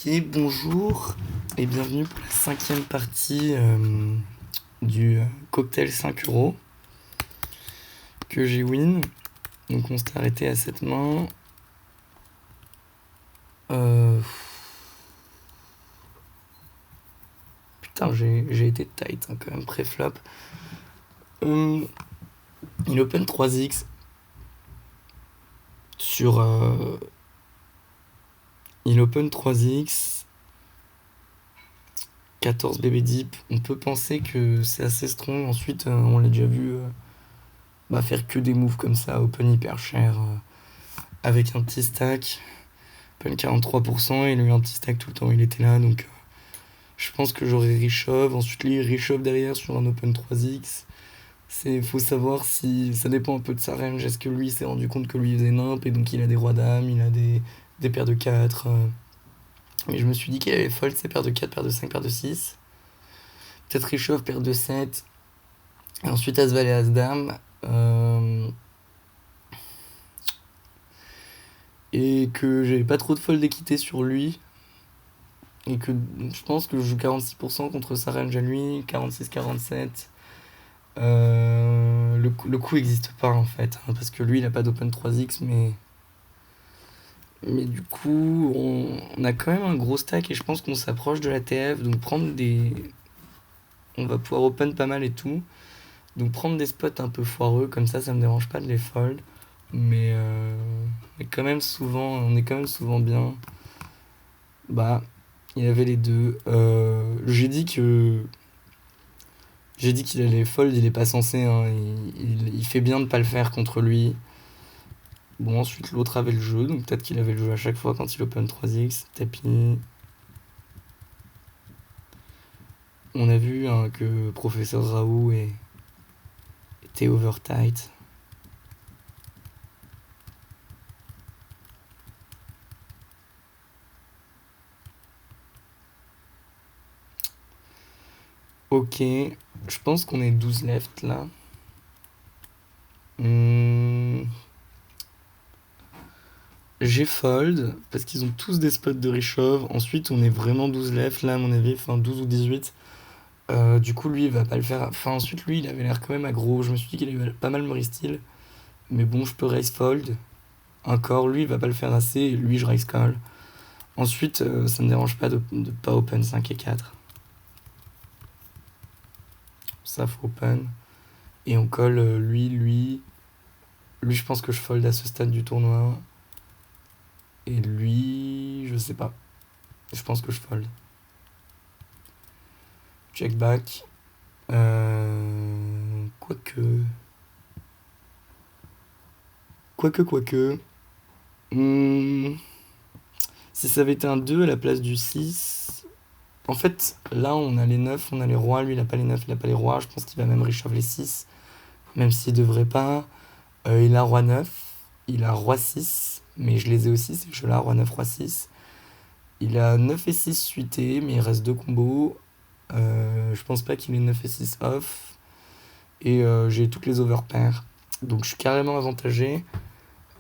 Ok, bonjour et bienvenue pour la cinquième partie du cocktail 5 € que j'ai win. Donc on s'est arrêté à cette main. Euh, Putain, j'ai été tight hein, quand même, pré-flop. Il open 3x sur... il open 3x, 14 bébé deep. On peut penser que c'est assez strong. Ensuite, on l'a déjà vu faire que des moves comme ça, open hyper cher, avec un petit stack. Open 43%, il a eu un petit stack tout le temps, il était là, donc je pense que j'aurais reshove. Ensuite, lui, il reshove derrière sur un open 3x. Faut savoir si ça dépend un peu de sa range. Est-ce que lui s'est rendu compte que lui il faisait nimp et donc il a des rois dames, il a des paires de 4. Mais je me suis dit qu'il avait fold ses paires de 4, paires de 5, paires de 6. Peut-être reshove, paire de 7. Et ensuite as-valet, as-dame. Et que j'avais pas trop de fold d'équité sur lui. Et que je pense que je joue 46% contre sa range à lui, 46-47. Le coup existe pas en fait, hein, parce que lui il a pas d'open 3x, mais du coup on a quand même un gros stack et je pense qu'on s'approche de la TF, donc on va pouvoir open pas mal et tout, donc prendre des spots un peu foireux comme ça me dérange pas de les fold, mais quand même souvent, on est quand même souvent bien. Bah, il y avait les deux. J'ai dit qu'il allait fold, il est pas censé, hein, il fait bien de pas le faire contre lui. Bon, ensuite l'autre avait le jeu, donc peut-être qu'il avait le jeu à chaque fois quand il open 3x, tapis. On a vu hein, que Professeur Raoult était over tight. Ok, je pense qu'on est 12 left là. J'ai fold parce qu'ils ont tous des spots de reshove. Ensuite, on est vraiment 12 left là, à mon avis, enfin 12 ou 18. Du coup, lui, il va pas le faire. Enfin, ensuite, lui, il avait l'air quand même aggro. Je me suis dit qu'il avait pas mal Murray style. Mais bon, je peux raise fold. Encore, lui, il va pas le faire assez. Et lui, je raise call. Ensuite, ça me dérange pas de pas open 5 et 4. Ça, faut open. Et on colle lui. Lui, je pense que je fold à ce stade du tournoi. Et lui, je sais pas. Je pense que je fold. Check back. Quoique. Quoique. Si ça avait été un 2 à la place du 6. En fait, là, on a les 9, on a les rois. Lui, il a pas les 9, il a pas les rois. Je pense qu'il va même reshove les 6. Même s'il devrait pas. Il a roi 9. Il a roi 6. Mais je les ai aussi, ces jeux-là. Roi 9, roi 6. Il a 9 et 6 suités, mais il reste 2 combos. Je pense pas qu'il ait 9 et 6 off. Et j'ai toutes les overpairs. Donc je suis carrément avantagé.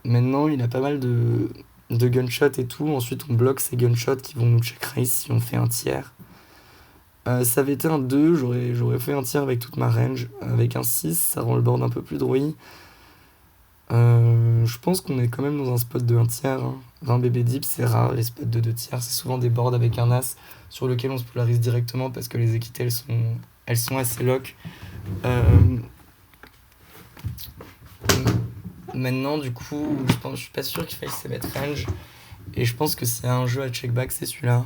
Maintenant, il a pas mal de gunshots et tout. Ensuite, on bloque ces gunshots qui vont nous check raise si on fait un tiers. Ça avait été un 2, j'aurais fait un tiers avec toute ma range. Avec un 6, ça rend le board un peu plus drouilly. Je pense qu'on est quand même dans un spot de 1 tiers. Hein. 20 BB deep, c'est rare. Les spots de 2 tiers, c'est souvent des boards avec un as sur lequel on se polarise directement parce que les équités, elles sont assez lock. Maintenant, du coup, je suis pas sûr qu'il faille se mettre range. Et je pense que s'il y a un jeu à check back, c'est celui-là.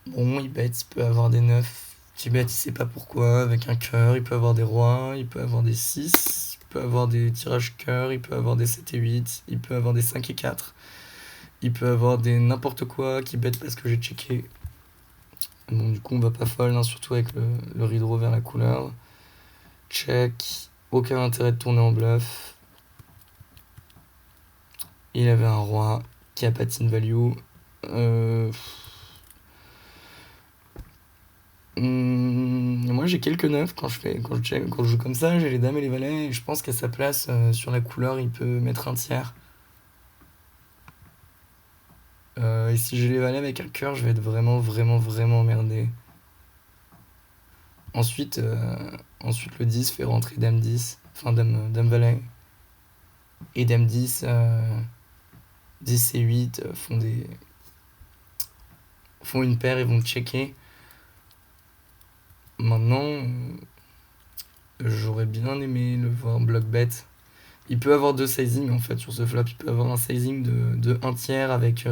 Bon, il bet, il peut avoir des 9. Il bet, il sait pas pourquoi, avec un cœur. Il peut avoir des rois, il peut avoir des 6. Il peut avoir des tirages cœur, il peut avoir des 7 et 8. Il peut avoir des 5 et 4. Il peut avoir des n'importe quoi qui bet parce que j'ai checké. Bon, du coup, on va pas fold, hein, surtout avec le redraw vers la couleur. Check. Aucun intérêt de tourner en bluff. Il avait un roi qui a pas de sin value. Moi j'ai quelques neufs quand je joue comme ça, j'ai les dames et les valets, et je pense qu'à sa place, sur la couleur, il peut mettre un tiers. Et si je les valais avec un cœur, je vais être vraiment, vraiment, vraiment emmerdé. Ensuite, ensuite le 10 fait rentrer Dame 10, enfin Dame Valet. Et Dame 10, 10 et 8 font une paire et vont checker. Maintenant, j'aurais bien aimé le voir bloc bet. Il peut avoir deux sizing en fait sur ce flop. Il peut avoir un sizing de 1 tiers avec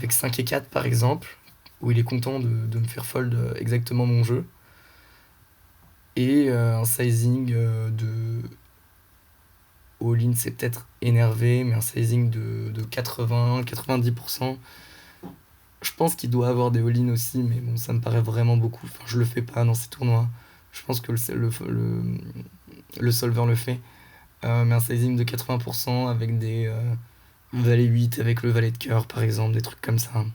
5 et 4 par exemple, où il est content de me faire fold exactement mon jeu. Et un sizing de all-in, c'est peut-être énervé, mais un sizing de 80-90%. Je pense qu'il doit avoir des all-in aussi, mais bon, ça me paraît vraiment beaucoup. Enfin, je le fais pas dans ces tournois. Je pense que le solver le fait. Mais un sizing de 80% avec des valet 8, avec le valet de cœur par exemple, des trucs comme ça.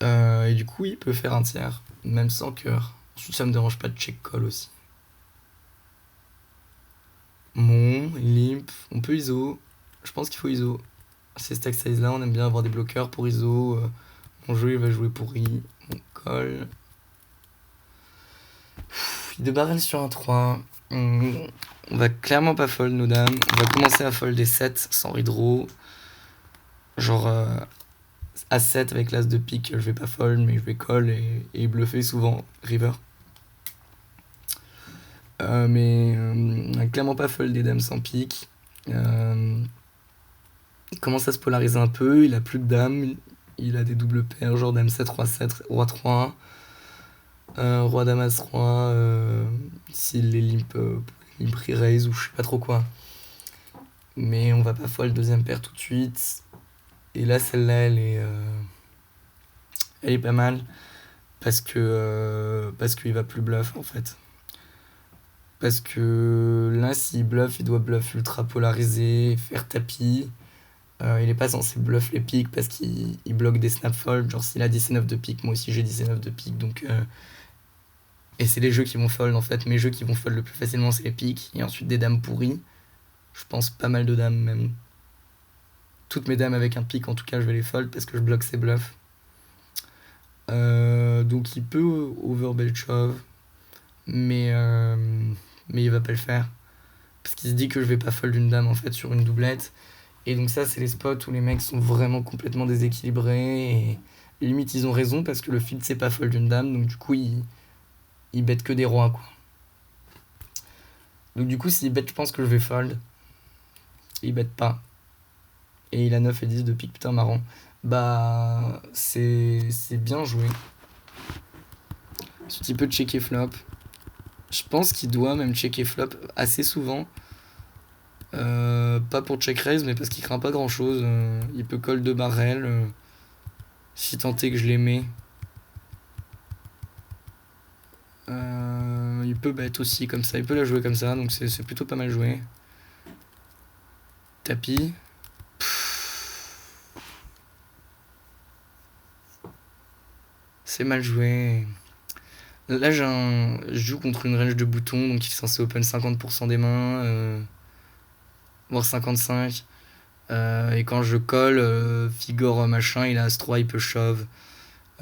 Et du coup, il peut faire un tiers, même sans cœur. Ensuite, ça me dérange pas de check call aussi. Limp, on peut ISO. Je pense qu'il faut ISO. Ces stack size là, on aime bien avoir des bloqueurs pour ISO. Mon jeu, il va jouer pourri. On colle. Il de barrel sur un 3. On va clairement pas fold nos dames. On va commencer à fold des 7 sans redraw. Genre à 7 avec l'as de pique, je vais pas fold, mais je vais call et bluffer souvent river. Mais on a clairement pas fold des dames sans pique. Il commence à se polariser un peu. Il a plus de dames. Il a des doubles paires, genre dame 7, roi 7, roi 3. Roi damas 3. S'il les limp re-raise ou je sais pas trop quoi. Mais on va pas fold deuxième paire tout de suite. Et là, celle-là, elle est pas mal. Parce qu'il va plus bluff en fait. Parce que là, s'il bluff, il doit bluff ultra polarisé, faire tapis. Il est pas censé bluff les piques parce qu'il bloque des snap fold. Genre, s'il a 10 et 9 de pique, moi aussi j'ai 10 et 9 de pique. Donc, et c'est les jeux qui vont fold en fait. Mes jeux qui vont fold le plus facilement, c'est les piques. Et ensuite des dames pourries. Je pense pas mal de dames même. Toutes mes dames avec un pique, en tout cas, je vais les fold parce que je bloque ses bluffs. Donc il peut overbet shove. Mais il va pas le faire. Parce qu'il se dit que je vais pas fold une dame en fait sur une doublette. Et donc ça, c'est les spots où les mecs sont vraiment complètement déséquilibrés. Et limite, ils ont raison parce que le field, c'est pas fold une dame. Donc du coup, ils bêtent que des rois, quoi. Donc du coup, s'il bête, je pense que je vais fold. Il bête pas. Et il a 9 et 10 de pique, putain, marrant. Bah, c'est bien joué. Ensuite, il peut checker flop. Je pense qu'il doit même checker flop assez souvent. Pas pour check raise, mais parce qu'il craint pas grand chose. Il peut call de barrel. Si tant est que je les mets. Il peut bet aussi comme ça. Il peut la jouer comme ça, donc c'est plutôt pas mal joué. Tapis. C'est mal joué. Là, je joue contre une range de boutons, donc il est censé open 50% des mains, voire 55. Et quand je colle, figure machin, il a As-3, il peut shove.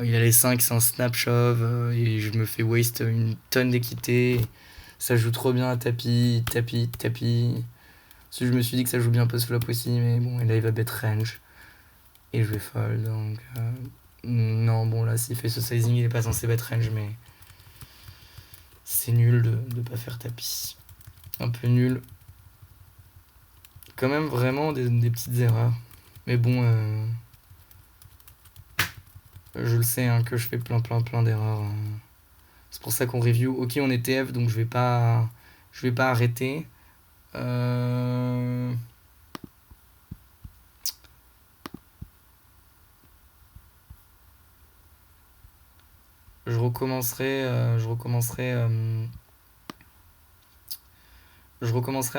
Il a les 5, c'est un snap shove. Et je me fais waste une tonne d'équité. Ça joue trop bien à tapis, tapis, tapis. Parce que je me suis dit que ça joue bien post-flop aussi, mais bon, et là il va bet range. Et je vais fold, donc... non, bon, là, s'il fait ce sizing, il est pas censé bet range, mais... C'est nul de pas faire tapis. Un peu nul. Quand même vraiment des petites erreurs. Mais bon, je le sais hein, que je fais plein d'erreurs. C'est pour ça qu'on review. Ok, on est TF, donc je vais pas arrêter. Je recommencerai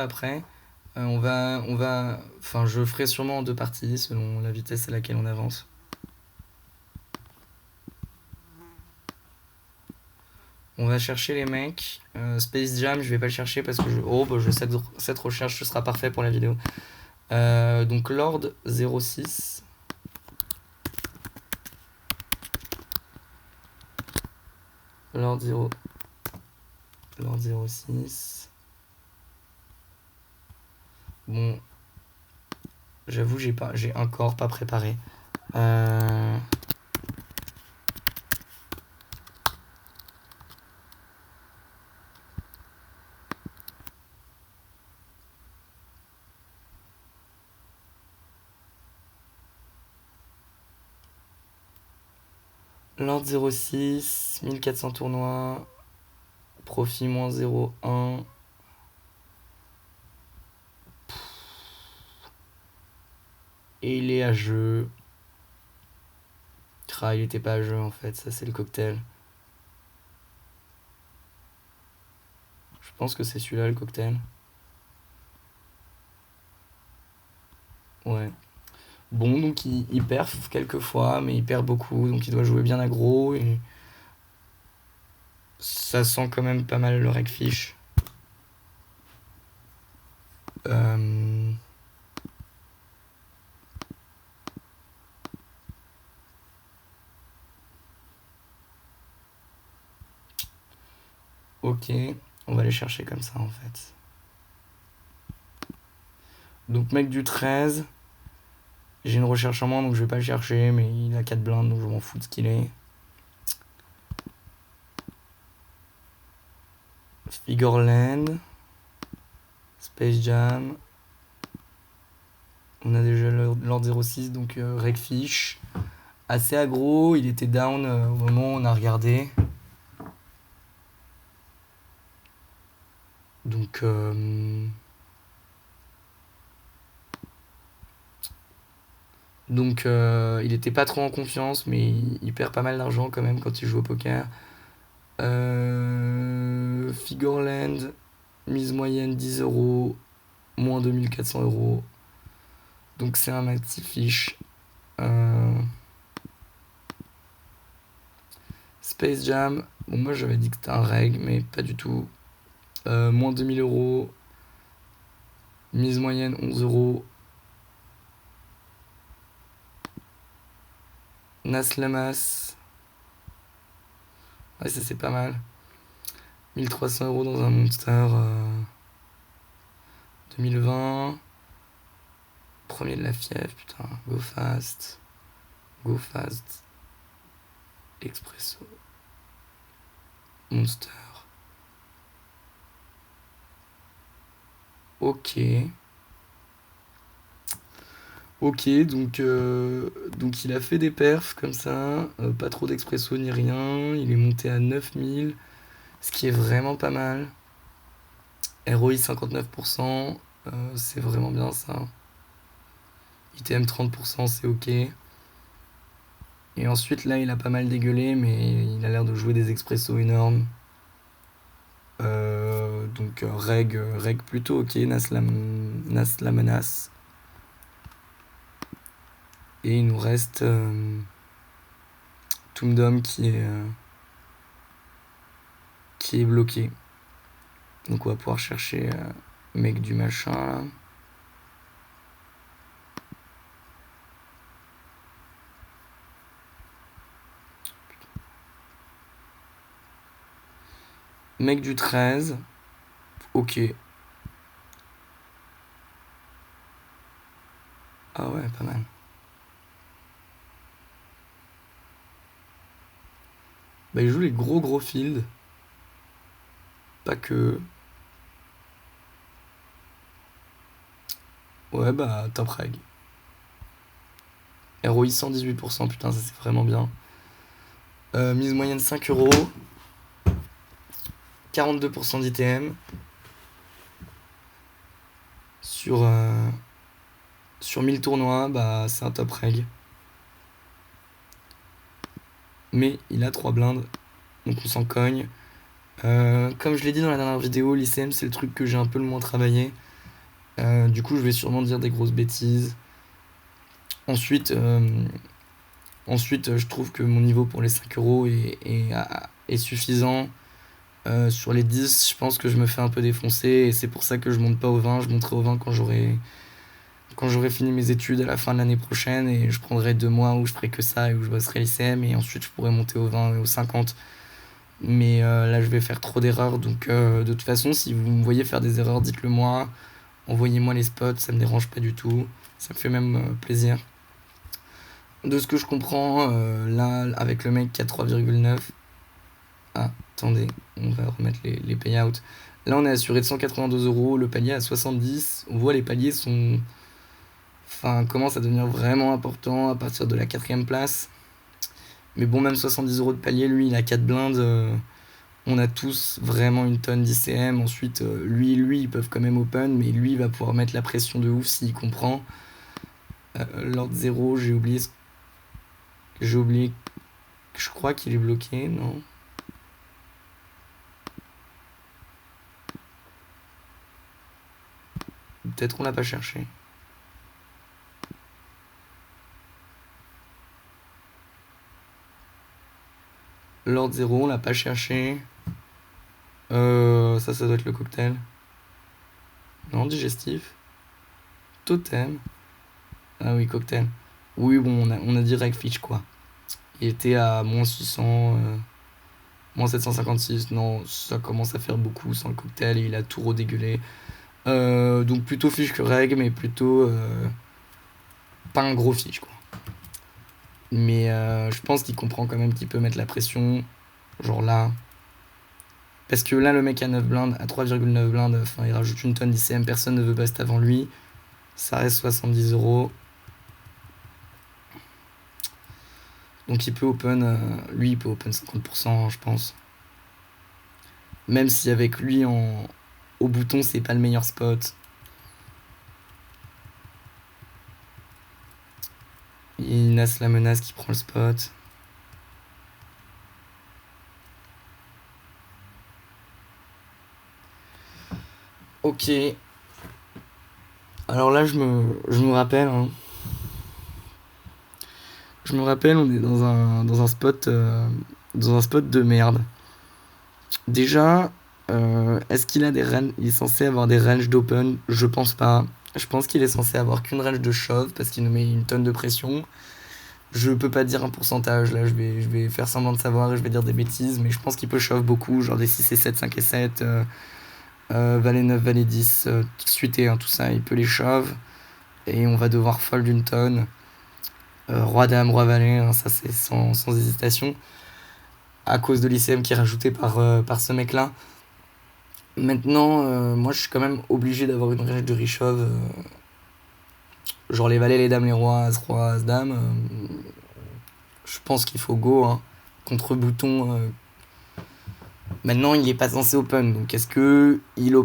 après. Enfin, je ferai sûrement en deux parties selon la vitesse à laquelle on avance. On va chercher les mecs. Space Jam, je vais pas le chercher parce que cette recherche ce sera parfait pour la vidéo. Donc Lord 06. Lord 0. Lord 06. Bon. J'avoue, j'ai encore pas préparé. Lord 06, 1400 tournois, profit moins 0,1. Et il est à jeu. Il était pas à jeu en fait, ça c'est le cocktail. Je pense que c'est celui-là le cocktail. Ouais. Bon, donc il perf quelques fois, mais il perd beaucoup, donc il doit jouer bien aggro. Et ça sent quand même pas mal le rec-fiche. Ok, on va les chercher comme ça en fait. Donc mec du 13. J'ai une recherche en moins, donc je vais pas le chercher, mais il a 4 blindes, donc je m'en fous de ce qu'il est. Figureland. Space Jam. On a déjà Lord 06, donc Recfish. Assez aggro, il était down au moment où on a regardé. Donc il était pas trop en confiance, mais il perd pas mal d'argent quand même quand il joue au poker. Figureland, mise moyenne 10 euros, moins 2400 euros. Donc c'est un maxi fiche. Space Jam, bon, moi j'avais dit que c'était un reg, mais pas du tout. Moins 2000 euros. Mise moyenne 11 euros. Nas Lamas. Ouais, ça c'est pas mal. 1300 euros dans un Monster 2020. Premier de la fièvre, putain. Go fast. Go fast. Expresso. Monster. Ok. Ok, donc il a fait des perfs comme ça, pas trop d'expresso ni rien, il est monté à 9000, ce qui est vraiment pas mal. ROI 59%, c'est vraiment bien ça. ITM 30%, c'est ok. Et ensuite là il a pas mal dégueulé, mais il a l'air de jouer des expressos énormes. Donc reg plutôt ok, Nas la menace. Et il nous reste Toomdom qui est bloqué. Donc on va pouvoir chercher mec du machin là. Mec du 13. Ok. Ah ouais, pas mal. Bah il joue les gros fields. Pas que. Ouais bah top reg. ROI 118%, putain ça c'est vraiment bien. Mise moyenne 5 euros. 42% d'ITM. Sur 1000 tournois, bah c'est un top reg. Mais il a 3 blindes. Donc on s'en cogne. Comme je l'ai dit dans la dernière vidéo, l'ICM c'est le truc que j'ai un peu le moins travaillé. Du coup je vais sûrement dire des grosses bêtises. Ensuite, je trouve que mon niveau pour les 5 euros est suffisant. Sur les 10, je pense que je me fais un peu défoncer et c'est pour ça que je monte pas au 20. Je monterai au 20 quand j'aurai fini mes études à la fin de l'année prochaine et je prendrai 2 mois où je ferai que ça et où je bosserai l'ICM et ensuite je pourrai monter aux 20 et aux 50. Mais là, je vais faire trop d'erreurs. Donc, de toute façon, si vous me voyez faire des erreurs, dites-le moi. Envoyez-moi les spots, ça me dérange pas du tout. Ça me fait même plaisir. De ce que je comprends, là, avec le mec qui a 3,9. Ah, attendez, on va remettre les payouts. Là, on est assuré de 182 €, le palier à 70. On voit les paliers sont. Enfin, commencent à devenir vraiment importants à partir de la 4ème place. Mais bon, même 70 € de palier, lui, il a 4 blindes. On a tous vraiment une tonne d'ICM. Ensuite, lui, ils peuvent quand même open, mais lui, il va pouvoir mettre la pression de ouf s'il comprend. Lord 0, j'ai oublié. J'ai oublié. Je crois qu'il est bloqué, non? Peut-être qu'on l'a pas cherché. Lord 0, on l'a pas cherché. Ça doit être le cocktail. Non, digestif. Totem. Ah oui, cocktail. Oui, bon, on a direct Fitch, quoi. Il était à moins 600, moins 756. Non, ça commence à faire beaucoup sans le cocktail et il a tout redégueulé. Donc plutôt Fitch que reg, mais plutôt pas un gros Fitch, quoi. Mais je pense qu'il comprend quand même qu'il peut mettre la pression. Genre là. Parce que là, le mec a 9 blindes, à 3,9 blindes, enfin, il rajoute une tonne d'ICM, personne ne veut bust avant lui. Ça reste 70 €. Donc il peut open, lui il peut open 50%, je pense. Même si avec lui au bouton c'est pas le meilleur spot. Il nasse la menace qui prend le spot. Ok. Alors là je me rappelle. Hein. Je me rappelle, on est dans un spot de merde. Déjà, est-ce qu'il a des ranges? Il est censé avoir des ranges d'open? Je pense pas. Je pense qu'il est censé avoir qu'une range de shove parce qu'il nous met une tonne de pression. Je peux pas dire un pourcentage, là je vais faire semblant de savoir et je vais dire des bêtises, mais je pense qu'il peut shove beaucoup, genre des 6 et 7, 5 et 7, valet 9, valet 10, suité, hein, tout ça, il peut les shove. Et on va devoir fold d'une tonne. Roi dame, roi valet, hein, ça c'est sans hésitation. À cause de l'ICM qui est rajouté par ce mec là. Maintenant, moi je suis quand même obligé d'avoir une range de reshove. Genre les valets, les dames, les rois, as roi, as dame. Je pense qu'il faut go. Hein. Contre bouton. Maintenant, il est pas censé open. Donc est-ce que il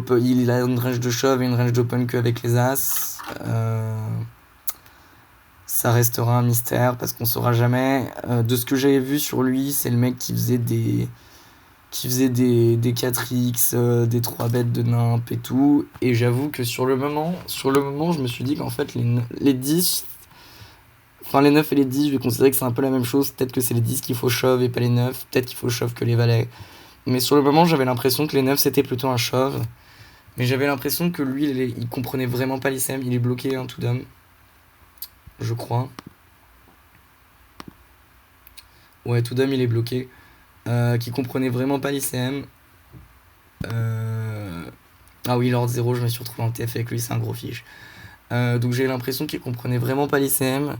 a une range de shove et une range d'open qu'avec les as? Ça restera un mystère parce qu'on saura jamais. De ce que j'avais vu sur lui, c'est le mec qui faisait des 4x, des 3 bêtes de nimp et tout. Et j'avoue que sur le moment, je me suis dit qu'en fait, les 10, enfin les 9 et les 10, je vais considérer que c'est un peu la même chose. Peut-être que c'est les 10 qu'il faut shove et pas les 9. Peut-être qu'il faut shove que les valets. Mais sur le moment, j'avais l'impression que les 9 c'était plutôt un shove. Mais j'avais l'impression que lui, il comprenait vraiment pas l'ICM. Il est bloqué, hein, tout d'homme. Je crois. Ouais, tout d'homme, il est bloqué. Qui comprenait vraiment pas l'ICM. Ah oui, Lord 0, je me suis retrouvé en TF avec lui, c'est un gros fiche. Donc j'ai l'impression qu'il comprenait vraiment pas l'ICM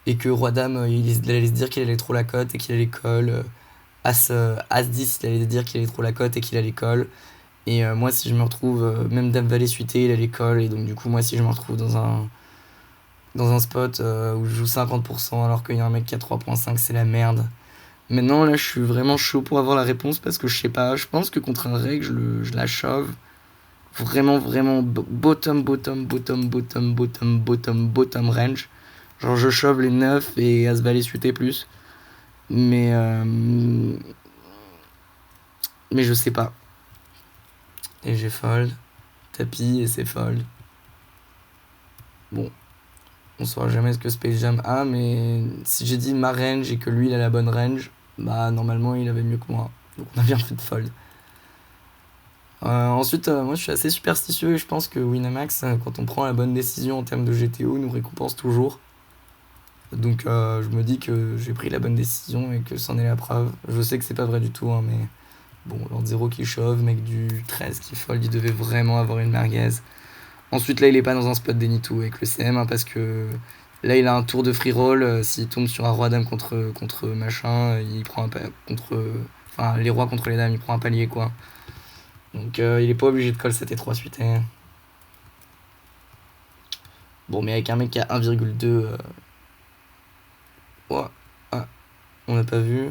et que Roi Dame, il allait se dire qu'il allait trop la cote et qu'il allait call. As 10, il allait se dire qu'il allait trop la cote et qu'il allait call. Et moi, si je me retrouve, même Dame Valet suité, il allait call. Et donc, du coup, moi, si je me retrouve dans un spot où je joue 50% alors qu'il y a un mec qui a 3,5, c'est la merde. Maintenant, là, je suis vraiment chaud pour avoir la réponse parce que je sais pas. Je pense que contre un reg, je la shove. Vraiment, vraiment bottom, bottom, bottom, bottom, bottom, bottom, bottom range. Genre, je shove les 9 et As Valet suité plus. Mais je sais pas. Et j'ai fold. Tapis et c'est fold. Bon, on saura jamais ce que Space Jam a, mais si j'ai dit ma range et que lui il a la bonne range, bah normalement il avait mieux que moi. Donc on a bien fait de fold. Ensuite, moi je suis assez superstitieux et je pense que Winamax, quand on prend la bonne décision en termes de GTO, nous récompense toujours. Donc je me dis que j'ai pris la bonne décision et que c'en est la preuve. Je sais que c'est pas vrai du tout, hein, mais bon, Lord Zero qui chauffe, mec du 13 qui fold, il devait vraiment avoir une merguez. Ensuite, là, il est pas dans un spot d'Enitou avec le CM, hein, parce que là, il a un tour de free roll. S'il tombe sur un roi dame contre machin, il prend un contre. Enfin, les rois contre les dames, il prend un palier, quoi. Donc, il est pas obligé de call 7 et 3 suite. Hein. Bon, mais avec un mec qui a 1,2. Ouais. Ah, on n'a pas vu.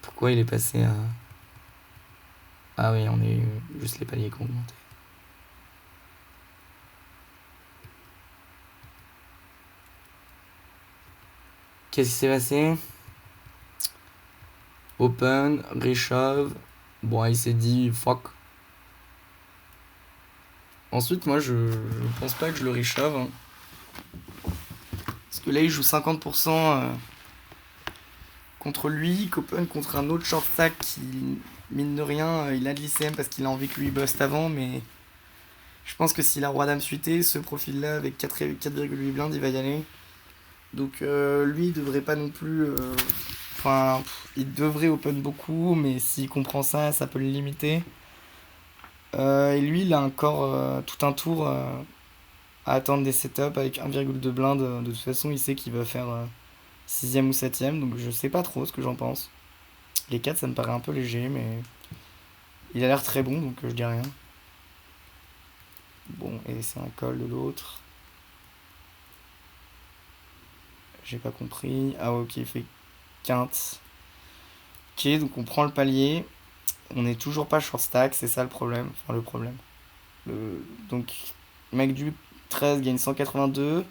Pourquoi il est passé à. Ah oui, on est juste les paliers qui ont augmenté. Qu'est-ce qui s'est passé? Open, reshove. Bon, il s'est dit fuck. Ensuite, moi, je pense pas que je le reshove. Hein. Parce que là, il joue 50% contre lui, qu'open contre un autre short stack qui, mine de rien, il a de l'ICM parce qu'il a envie que lui bust avant, mais je pense que s'il a roi dame suité, ce profil-là, avec 4,8 blindes, il va y aller. Donc lui, il devrait pas non plus. Enfin, il devrait open beaucoup, mais s'il comprend ça, ça peut le limiter. Et lui, il a encore tout un tour à attendre des setups avec 1,2 blindes. De toute façon, il sait qu'il va faire 6ème ou 7ème, donc je sais pas trop ce que j'en pense. Les 4, ça me paraît un peu léger, mais il a l'air très bon, donc je dis rien. Bon, et c'est un call de l'autre. J'ai pas compris. Ah, ok, il fait quinte. Ok, donc on prend le palier. On n'est toujours pas short stack, c'est ça le problème. Enfin, le problème. Donc, mec du 13 gagne 182.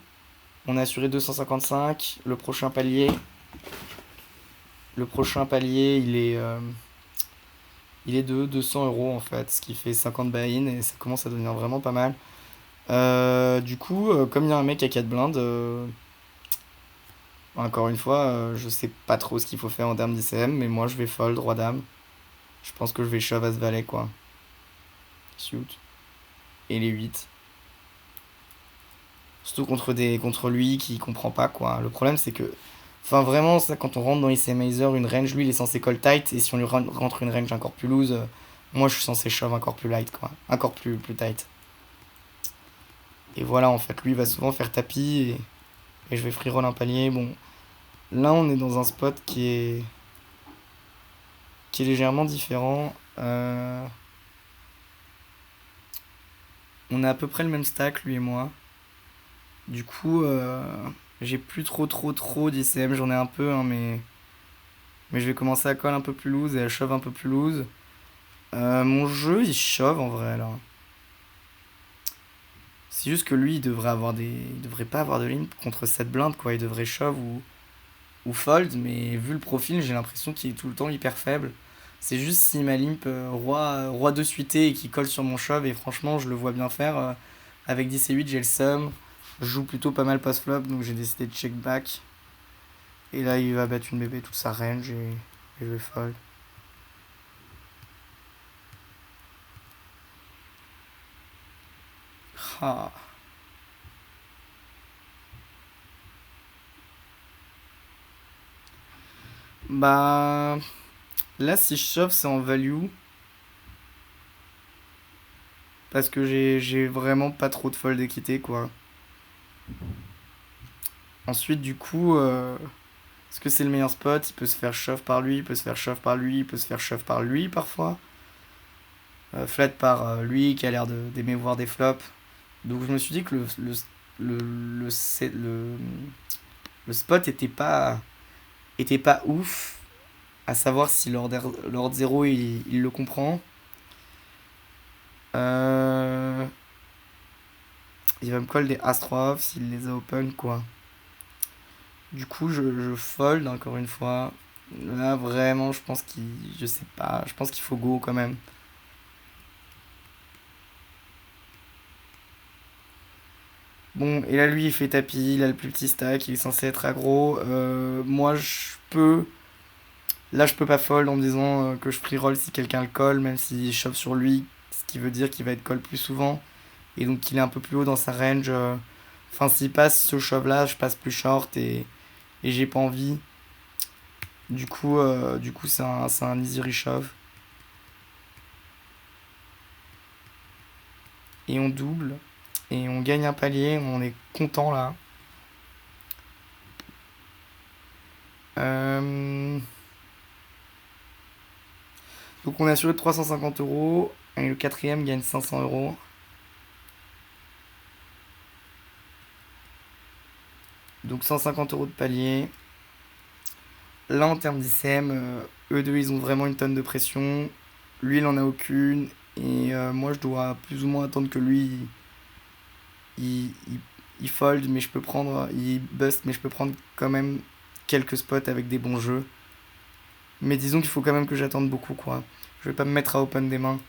On a assuré 255. Le prochain palier, il est de 200 € en fait, ce qui fait 50 buy-in et ça commence à devenir vraiment pas mal. Du coup, comme il y a un mec à 4 blindes, encore une fois, je sais pas trop ce qu'il faut faire en termes d'ICM, mais moi je vais fold roi dame. Je pense que je vais shove as valet quoi. Suit. Et les 8. Surtout contre lui qui comprend pas quoi. Le problème c'est que. Enfin vraiment, ça, quand on rentre dans ICMizer, une range, lui il est censé call tight, et si on lui rentre une range encore plus loose, moi je suis censé shove encore plus light quoi. Encore plus tight. Et voilà, en fait, lui il va souvent faire tapis, et je vais free roll un palier. Bon, là on est dans un spot qui est légèrement différent. On a à peu près le même stack, lui et moi. Du coup, j'ai plus trop d'ICM, j'en ai un peu, hein, mais je vais commencer à call un peu plus loose et à shove un peu plus loose. Mon jeu, il shove en vrai, là. C'est juste que lui, il devrait pas avoir de ligne contre cette blinde, quoi. Il devrait shove ou fold, mais vu le profil, j'ai l'impression qu'il est tout le temps hyper faible. C'est juste si ma limp roi 2 suité et qu'il colle sur mon shove, et franchement, je le vois bien faire. Avec 10 et 8, j'ai le sum. Je joue plutôt pas mal post-flop, donc j'ai décidé de check back. Et là, il va battre une bébé toute sa range et je vais fold. Ah. Bah. Là, si je shove, c'est en value. Parce que j'ai vraiment pas trop de fold d'équité, quoi. Ensuite, du coup, est-ce que c'est le meilleur spot? Il peut se faire shove par lui, il peut se faire shove par lui, il peut se faire shove par lui parfois. Flat par lui qui a l'air d'aimer voir des flops. Donc je me suis dit que le, le, le, le spot était pas ouf. À savoir si Lord Zero il le comprend. Euh, il va me call des As-3 off s'il les a open quoi. Du coup je fold encore une fois. Là vraiment je pense qu'il. Je sais pas. Je pense qu'il faut go quand même. Bon, et là, lui, il fait tapis, il a le plus petit stack, il est censé être aggro. Moi, je peux Là, je peux pas fold en me disant que je free roll si quelqu'un le colle, même s'il shove sur lui, ce qui veut dire qu'il va être call plus souvent. Et donc qu'il est un peu plus haut dans sa range. Enfin, s'il passe ce shove là, je passe plus short et j'ai pas envie. Du coup c'est un easy reshove. Et on double. Et on gagne un palier. On est content là. Donc on est assuré de 350 €. Et le quatrième gagne 500 €. Donc 150 € de palier. Là, en termes d'ICM, eux deux, ils ont vraiment une tonne de pression. Lui, il en a aucune. Et moi, je dois plus ou moins attendre que lui, il fold, mais je peux prendre. Il bust, mais je peux prendre quand même quelques spots avec des bons jeux. Mais disons qu'il faut quand même que j'attende beaucoup, quoi. Je vais pas me mettre à open des mains.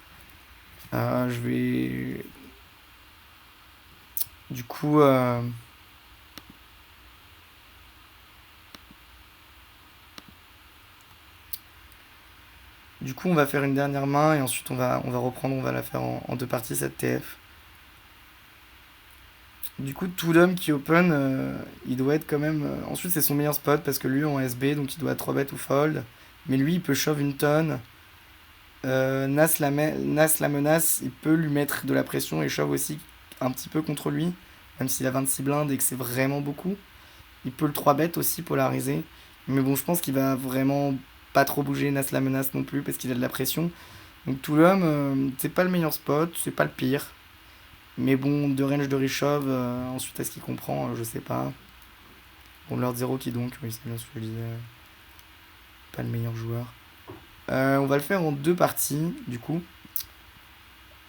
Je vais. Du coup. Du coup, on va faire une dernière main et ensuite on va reprendre, on va la faire en deux parties cette TF. Du coup, tout l'homme qui open, il doit être quand même. Ensuite, c'est son meilleur spot parce que lui en SB, donc il doit 3 bet ou fold. Mais lui, il peut shove une tonne. Nas la menace, il peut lui mettre de la pression et shove aussi un petit peu contre lui. Même s'il a 26 blindes et que c'est vraiment beaucoup. Il peut le 3 bet aussi polariser. Mais bon, je pense qu'il va vraiment pas trop bouger Nas la menace non plus parce qu'il a de la pression. Donc tout l'homme, c'est pas le meilleur spot, c'est pas le pire. Mais bon, de range de reshove, ensuite est-ce qu'il comprend, je sais pas. Bon, Lord Zero qui donc, oui, c'est bien ce que je disais, pas le meilleur joueur. On va le faire en deux parties, du coup.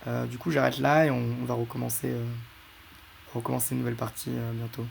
Du coup, j'arrête là et on va recommencer une nouvelle partie bientôt.